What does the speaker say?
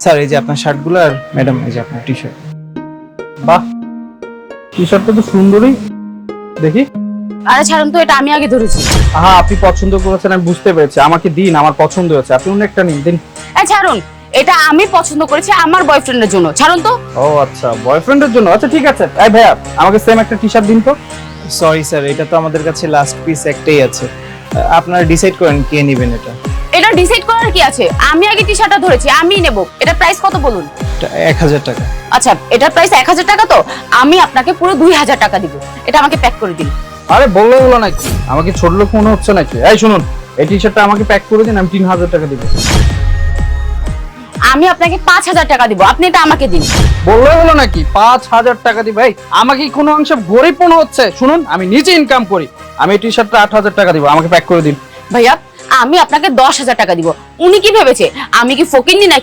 Sir এই যে আপনার শার্টগুলো আর ম্যাডাম এই যে আপনার টি শার্ট। বাহ, টি শার্টটা তো সুন্দরই দেখি। আরে ছাড়ুন তো, এটা আমি আগে ধরেছি। হ্যাঁ, আপনি পছন্দ করেছেন আমি বুঝতে পেরেছি, আমাকে দিন, আমার পছন্দ হয়েছে, আপনি অন্য একটা নিন দিন। ছাড়ুন, এটা আমি পছন্দ করেছি আমার বয়ফ্রেন্ডের জন্য। ছাড়ুন তো। ও আচ্ছা, বয়ফ্রেন্ডের জন্য, আচ্ছা ঠিক আছে। এই ভাইয়া, আমাকে সেম একটা টি শার্ট দিন তো। সরি স্যার, এটা তো আমাদের কাছে লাস্ট পিস একটাই আছে। আপনারা ডিসাইড করেন কে নেবেন এটা। এটা ডিসাইড করার কি আছে? আমি আগে টি শার্টটা ধরেছি, আমিই নেব। এটা প্রাইস কত বলুন? এটা 1000 টাকা। আচ্ছা, এটার প্রাইস 1000 টাকা, তো আমি আপনাকে পুরো 2000 টাকা দিব। এটা আমাকে প্যাক করে দিন। আরে বললো বলো নাকি, আমাকে ছোট লোক মনে হচ্ছে নাকি? এই শুনুন, এই টি শার্টটা আমাকে প্যাক করে দিন, আমি 3000 টাকা দিব। আমি আপনাকে 5000 টাকা দিব, আপনি এটা আমাকে দিন। বললো বলো নাকি 5000 টাকা দিবে? এই আমাকে কি কোনো অংশে গরিব মনে হচ্ছে? শুনুন, আমি নিজে ইনকাম করি, আমি এই টি শার্টটা 8000 টাকা দিব, আমাকে প্যাক করে দিন। ভাইয়া, আমি আপনাকে 10,000 টাকা দিব। উনি কি ভেবেছে আমি কি ফকিন্নি নাকি?